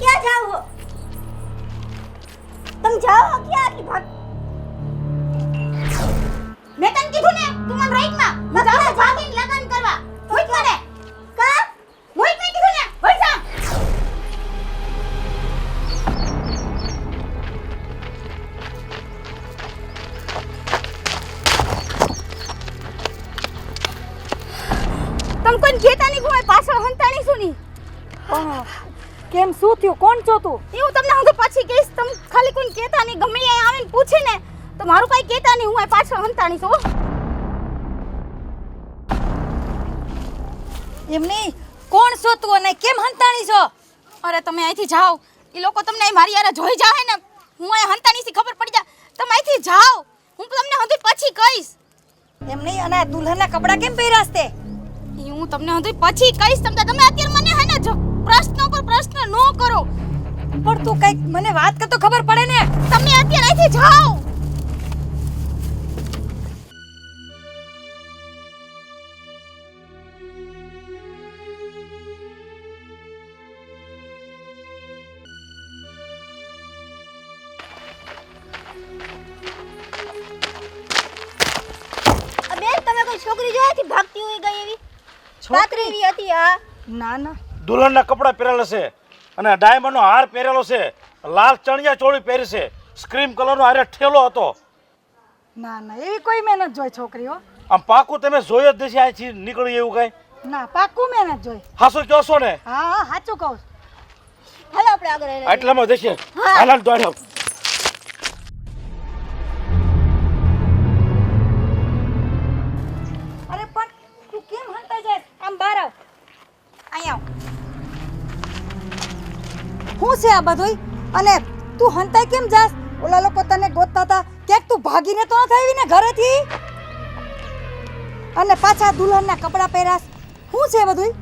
ક્યાં જાવ હો? तुम जाओ क्या की भाग? मैं तन कीधું ને તું મન રાઈટ માં હું જાવ ભાગીને લગન કરવા હોઈત મને કા હોઈત મે કીધું ને હોઈ જા તમ કોણ કેતા ની કોઈ પાછળ હંતાણી સુની કેમ શું થયું? કોણ છો તું? એવું તમને હું તો પાછી કહીશ. તમ ખાલી કોઈ કેતા નહીં, ગમે એ આવીને પૂછે ને તો મારું કઈ કેતા નહીં, હું આ પાછળ હંતાણી છું. એમ નહીં, કોણ છો તું અને કેમ હંતાણી છો? અરે તમે અહીંથી જાઓ, એ લોકો તમને મારી યાર જોઈ જાહે ને, હું આ હંતાણી થી ખબર પડી જાય. તમે અહીંથી જાઓ, હું તમને હંધી પછી કહીશ. એમ નહીં, અને દુલ્હનના કપડા કેમ પહેર્યાસ તે? હું તમને હંધી પછી કહીશ. તમે અત્યારે મને હે ને જો પ્રશ્ન પર પ્રશ્ન નો કરો. પણ તું કઈક મને વાત કર તો ખબર પડે ને. તમે અત્યારે અહીંથી જાઓ. અબે તમે કોઈ છોકરી જોઈ હતી ભાગતી હોય ગઈ એવી? છોકરી હતી આ? ના ના, દુલ્હનના કપડા પહેરેલા છે અને ડાયમંડનો હાર પહેરેલો છે, લાલ ચણિયા ચોળી પહેરી છે, સ્ક્રીમ કલરનો હારે ઠેલો હતો. ના ના, એવી કોઈ મેં નથી જોઈ છોકરીઓ. આમ પાકું તમે જોયો જ નથી અહીંથી નીકળી એવું કઈ? ના, પાક્કું મેં નથી જોઈ. હાસુ કહો છો ને? હા હા, સાચું કહું. હાલો આપણે આગળ આવીએ. આટલામાં દેશે હા. હાલાલ દોડ્યો. અરે પણ તું કેમ હંતાઈ જાય? આમ બહાર આવ. અહીંયા શું છે આ બધુંય? અને તું હંતાઈ કેમ જાસ? ઓલા લોકો તને ગોતતા હતા, ક્યાંક તું ભાગીને તો નથી આવી ને ઘરેથી? અને પાછા દુલ્હનના કપડા પહેરાસ. શું છે બધુંય?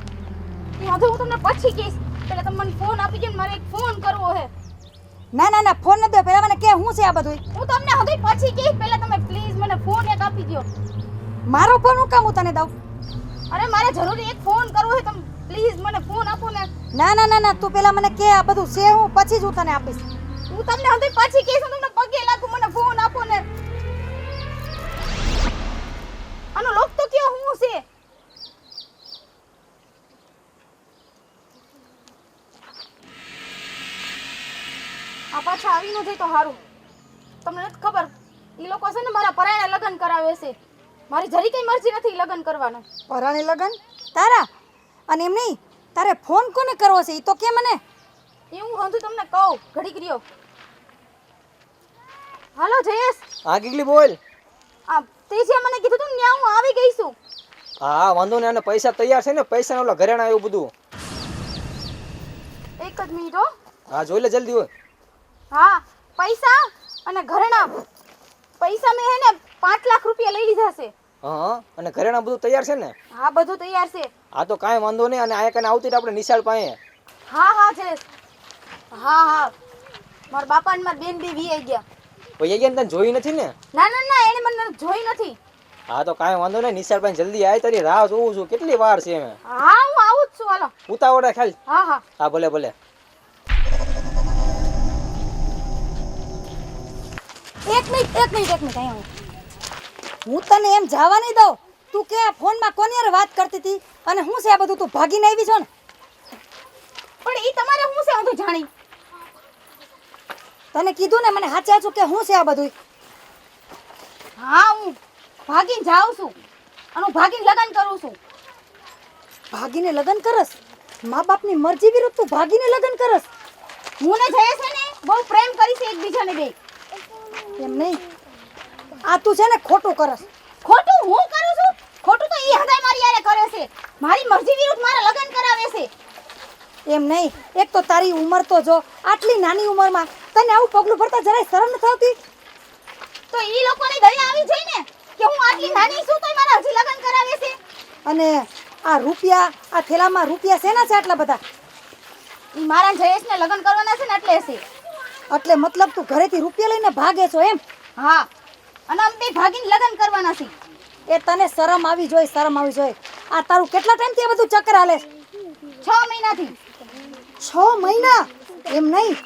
હું તમને પછી કહીશ. પહેલા તમે મને ફોન આપી દો ને, મારે એક ફોન કરવો છે. ના ના ના, ફોન ન દે. પહેલા મને કે શું છે આ બધુંય? હું તમને હજી પછી કહીશ. પહેલા તમે પ્લીઝ મને ફોન એક આપી દો. મારો ફોન હું કામ હું તને દઉં? અરે મારે જરૂરી એક ફોન કરવો છે. તમે પ્લીઝ મને ફોન આપો ને. ના ના ના ના, તું પેલા મને કે આ બધું છે હું, પછી જ હું તને આપીશ. હું તમને હજી પછી કહીશ. હું તમને પગે લાગુ, મને ફોન આપો ને. આનો લોક તો કયો હું છે? આ પાછા આવી ન જાય તો સારું. તમને નથી ખબર, એ લોકો છે ને મારા પરાયણે લગ્ન કરાવે છે. મારી જરી કઈ મરજી નથી લગ્ન કરવાનો. પરાણે લગન તારા? અને એમ નહીં, તારે ફોન કોને કરવો છે એ તો કે મને. એ હું હંધું તમને કહું, ઘડીક રહ્યો. હાલો જયેશ. હા ગીગલી બોલ. આ તે જે મને કીધું તું ન્યા હું આવી ગઈ છું. હા વાંધો નહીં, અને પૈસા તૈયાર છે ને? પૈસા ઓલા ઘરેણા એવું બધું? એક જ મિનિટ હો. હા જોઈ લે જલ્દી હોય. હા પૈસા અને ઘરેણા. પૈસા મેં હે ને 5 લાખ રૂપિયા લઈ લીધા છે. હા, અને ઘરેણા બધું તૈયાર છે ને? હા બધું તૈયાર છે. હા તો કાંઈ વાંધો નહીં, અને આ કને આવતી આપણે નિશાળ પાસે. હા હા જયેશ. હા હા, મારા બાપા ને મારા બેન બે વી ગયા. ભાઈ ગયા તને જોઈ નથી ને? ના ના ના, એને મને જોઈ નથી. હા તો કાંઈ વાંધો નહીં, નિશાળ પાસે જલ્દી આય, તારી રાહ જોઉં છું. કેટલી વાર છે એમ? હા હું આવું જ છું. હાલો. ઉતાવળે ખાલી. હા હા. હા ભલે ભલે. એક મિનિટ અહીંયા હું તને એમ જવા નહીં દઉં. તું કે આ ફોનમાં કોની હારે વાત કરતી હતી અને શું છે આ બધું? તું ભાગીને આવી છો ને? પણ ઈ તમારે હું છે હું જાણી? તને કીધું ને મને હાચે હાચું કે શું છે આ બધું? હા હું ભાગીને જાઉં છું અને હું ભાગીને લગ્ન કરું છું. ભાગીને લગ્ન કરસ? મા બાપની મરજી વિરુદ્ધ તું ભાગીને લગ્ન કરસ? હું ને જયેશ છે ને બહુ પ્રેમ કરી છે એકબીજાને બે. એમ નહીં, આ તું છે ને ખોટું કરસ. ખોટું હું કરું છું? ખોટું તો ઈ હદાય મારી યારે કરે છે. મારી મરજી વિરુદ્ધ મારા લગ્ન કરાવે છે. એમ નહીં, એક તો તારી ઉંમર તો જો, આટલી નાની ઉંમરમાં તને આવું પગલું ભરતા જરાય શરમ નથી આવતી? તો ઈ લોકોની દયા આવી જોઈ ને કે હું આટલી નાની છું તોય મારા હજી લગ્ન કરાવે છે. અને આ રૂપિયા, આ થેલામાં રૂપિયા શેના છે આટલા બધા? ઈ મારા જયેશને લગ્ન કરવાના છે ને એટલે છે. એટલે મતલબ તું ઘરેથી રૂપિયા લઈને ભાગે છો એમ? હા, અને અમે બે ભાગીને લગ્ન કરવાના છે. એ તને શરમ આવી જોઈએ, શરમ આવી જોઈએ. આ તારું કેટલા ટાઈમથી આ બધું ચક્કર હાલે? 6 મહિનાથી. 6 મહિના? એમ નહીં,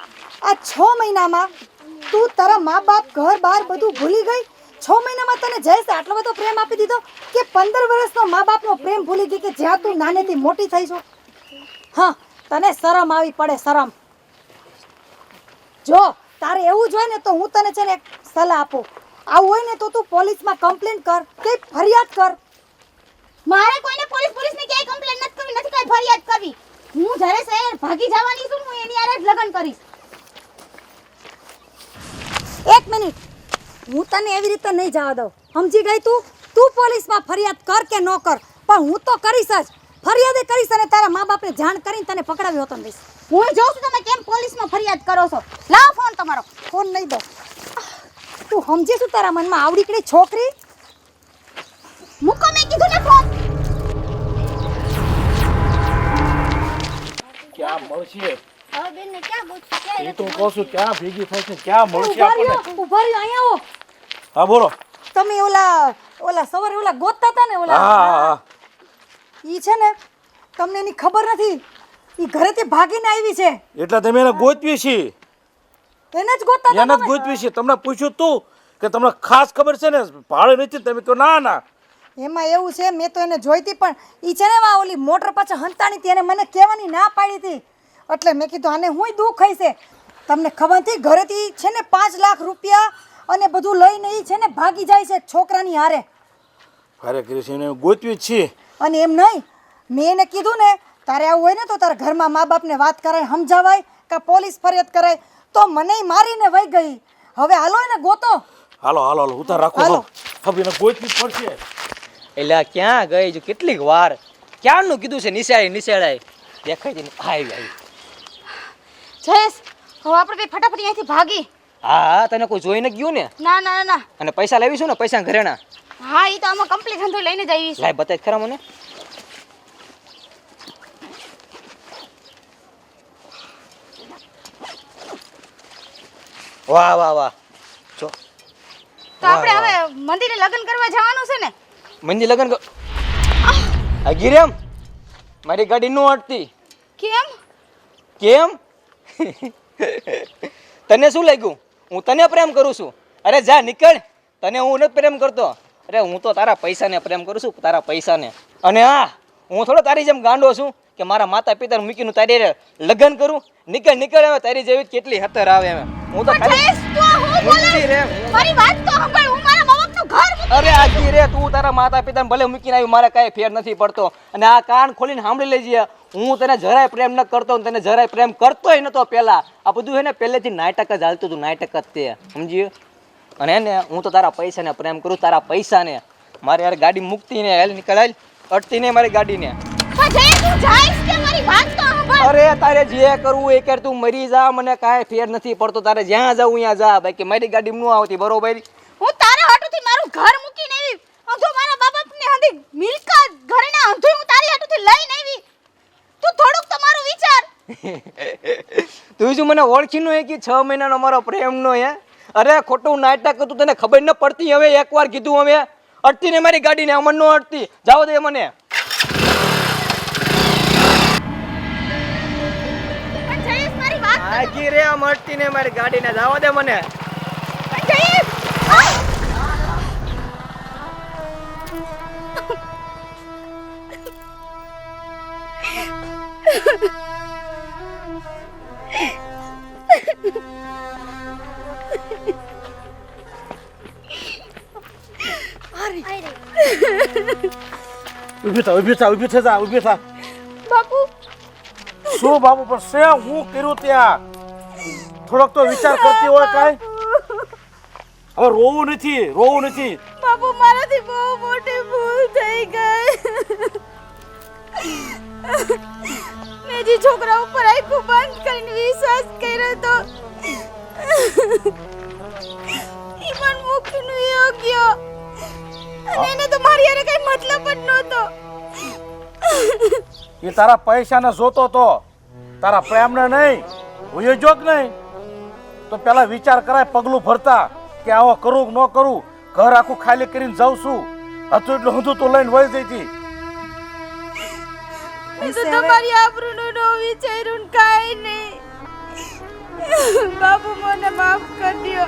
આ 6 મહિનામાં તું તારા મા બાપ ઘર બાર બધું ભૂલી ગઈ? 6 મહિનામાં તને જયેશ આટલો બધો પ્રેમ આપી દીધો કે 15 વર્ષનો મા બાપનો પ્રેમ ભૂલી ગઈ કે જ્યાં તું નાનેથી મોટી થઈ છો? હા, તને શરમ આવી પડે, શરમ. જો તારે એવું જ હોય ને તો હું તને છે ને એક સલાહ આપું. આવું હોય ને તો તું પોલીસમાં કમ્પ્લેન કર કે ફરિયાદ કર. મારે કોઈને પોલીસની ક્યાંય કમ્પ્લેન નથી કરવી, નથી કઈ ફરિયાદ કરવી. હું જ્યારે શહેર ભાગી જવાની છું, હું એની હારે જ લગ્ન કરીશ. એક મિનિટ, હું તને એવી રીતે નહીં જવા દઉં, સમજી ગઈ તું? તું પોલીસમાં ફરિયાદ કર કે ન કર, પણ હું તો કરીશ જ. ફરિયાદ કરીશ અને તારા મા બાપને જાણ કરીને તને પકડાવ્યો હતો ને. હું જોઉં છું તમે કેમ પોલીસમાં ફરિયાદ કરો છો. લાવો ફોન તમારો. ફોન નહીં દો. તું સમજે શું તારા મનમાં આવડીકડી છોકરી? મૂકો, મેં કીધું ને ફોન. ક્યાં મળશે? હવે બેનને ક્યાં પૂછું? એ તો કહું છું ક્યાં ભેગી થાય છે, ક્યાં મળશે ઉભા આપણને? રહ્યો, ઉભા રહ્યો, અહીંયા આવો. હા બોલો. તમે ઓલા સવારે ઓલા ગોતતા હતા ને, હા હા હા. ઈ છે ને, તમને એની ખબર નથી, ઈ ઘરેથી ભાગીને આવી છે. એટલે તમે એને ગોતવી છે, એને જ ગોતતા હતા એને જ તમે? ગોતવી છે. તમને પૂછ્યું તું કે તમને ખાસ ખબર છે ને ભાડે નથી? તમે કહો ના ના. એમાં એવું છે, મેં તો એને જોઈતી, પણ ઈ છે ને ઓલી મોટર પાછળ હંતાણી હતી, એને મને કહેવાની ના પાડી હતી. એટલે મેં કીધું આને હુંય દુઃખ હશે. તમને ખબર નથી, ઘરેથી છે ને 5 લાખ રૂપિયા અને બધું લઈને ઈ છે ને ભાગી જાય છે છોકરાની હારે. અરે કૃષ્ણ, એને ગોતવી જ છે. અને એમ નહીં, મેં એને કીધું ને તારે આવું હોય ને તો તારા ઘરમાં મા બાપને વાત કરાય, સમજાવાય કે પોલીસ ફરિયાદ કરાય, તો મને મારીને વહી ગઈ. હવે હાલો એને ગોતો. હાલો હાલો હાલો, ઉતાર રાખો. હાલો. હવે એને ગોતવી જ પડશે. એટલે આ ક્યાં ગઈ? જો કેટલીક વાર ક્યારનું કીધું છે નિશાળાય દેખાય છે ને. આવી જયેશ, હવે આપણે બે ફટાફટ અહીંયાથી ભાગી. હા હા, તને કોઈ જોઈને ગયું ને? ના ના ના. અને પૈસા લાવીશું ને, પૈસા ઘરેણા હા, એ તો આમાં કમ્પ્લીટ ધંધો લઈને જ આવી છે. લાય બતાય ખરા મને. વાહ વાહ વાહ. જો તો આપણે હવે મંદિરે લગ્ન કરવા જવાનું છે ને? મંદી લગન આ ગિરેમ મારી ગાડી નો અટતી. કેમ? કેમ? તને શું લાગ્યું હું તને પ્રેમ કરું છું? અરે જા નીકળ, તને હું નથી પ્રેમ કરતો. અરે હું તો તારા પૈસાને પ્રેમ કરું છું, તારા પૈસાને. અને હા, હું થોડો તારી જેમ ગાંડો છું કે મારા માતા પિતાને મૂકીને તારી લગ્ન કરું. નીકળ નીકળ, હવે તારી જેવી કેટલી હતર આવે હવે. હું તો જયેશ, તું આ હું બોલે? મારી વાત તો સાંભળ. હું મારા મા બાપનું ઘર મૂકી. અરે આજી રે, તું તારા માતા પિતાને ભલે મૂકીને આવી, મારે કાંઈ ફેર નથી પડતો. અને આ કાન ખોલીને સાંભળી લેજે, હું તને જરાય પ્રેમ ન કરતો, તને જરાય પ્રેમ કરતોય નતો પહેલા. આ બધું છે ને પહેલેથી નાટક જ હાલતું હતું, નાટક જ તે, સમજી? અને એને હું તો તારા પૈસાને પ્રેમ કરું, તારા પૈસાને. મારે યાર ગાડી મૂકતી ને હાલ નીકળ, હાલ અટતી નહીં મારી ગાડીને. જયેશ, તું જઈશ કે મારી વાત તો સાંભળ. અરે તારે જે કરવું એ કર, તું મરી જા, મને કાંઈ ફેર નથી પડતો. તારે જ્યાં જાવું ત્યાં જા, બાકી મારી ગાડી ન આવતી, બરોબર? હું તારા હાટુથી મારું ઘર મૂકીને આવી. જો મારા મા બાપને હંધી મિલકત ઘરેના હંધુય હું તારી હાટુથી લઈને આવી. તું થોડુંક તો મારું વિચાર. તું શું મને ઓળખી નો હે કે 6 મહિનાનો મારો પ્રેમ નો હે? અરે ખોટું નાટક હતું, તને ખબર ન પડતી. હવે એકવાર કીધું, હવે અટતી ને મારી ગાડીને, અમન નો અટતી. જાવ દે મને. પણ જયેશ, મારી વાત તો આજી રે, આમ અટતી ને મારી ગાડીને, જાવ દે મને. પણ જયેશ, ઊભી થા, ઊભી થા, ઊભી થા, ઊભી થા. બાપુ, શું બાપુ? પણ શે હું કર્યું ત્યાં? થોડોક તો વિચાર કરતી હોય કાંઈ? હવે રોવું નથી, રોવું નથી. બાપુ, મારાથી બહુ મોટી ભૂલ થઈ ગઈ. મેં જે છોકરા ઉપર આખું બંધ કરીને વિશ્વાસ કર્યો તો ઈ પણ મૂકીને યોગ્ય. અને એને તો મારી હારે કઈ મતલબ જ નહોતો. એ તારા પૈસાને જોતો તો, તારા પ્રેમને નહીં. હું એ જોક નહીં તો પેલા વિચાર કરાય પગલું ભરતા કે આવો કરું કે ન કરું. ઘર આખું ખાલી કરીને જાઉં છું, હતું એટલું હું તો લઈને વહી જઈતી. મેં તો તમારી આબરૂનું ન વિચાર્યું ને કાંઈ નહીં. બાપુ મને માફ કરી દો,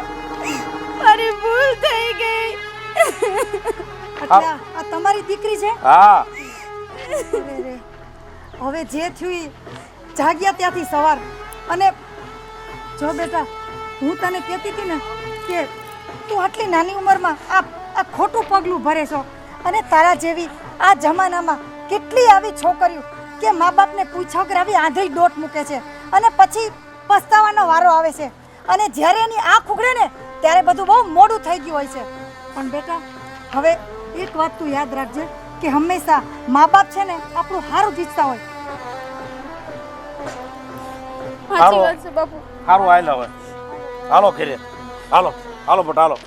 મારી ભૂલ થઈ ગઈ. એટલે આ તમારી દીકરી છે? હા અરે રે. હવે જે થયું ઈ જાગ્યા ત્યાંથી સવાર. અને જો બેટા, હું તને કહેતી હતી ને કે તું આટલી નાની ઉંમરમાં આ ખોટું પગલું ભરે છો. અને તારા જેવી આ જમાનામાં કેટલી આવી છોકરીઓ કે મા બાપને પૂછ્યા વગર આવી આંધળી દોટ મૂકે છે અને પછી પસ્તાવાનો વારો આવે છે. અને જ્યારે એની આંખ ઉઘડે ને ત્યારે બધું બહુ મોડું થઈ ગયું હોય છે. પણ બેટા, હવે એક વાત તું યાદ રાખજે કે હંમેશા મા બાપ છે ને આપણું સારું જ ઈચ્છતા હોય. સાચી વાત છે બાપુ. સારું હાલ હવે હાલો ઘરે હાલો હાલો બટ હાલો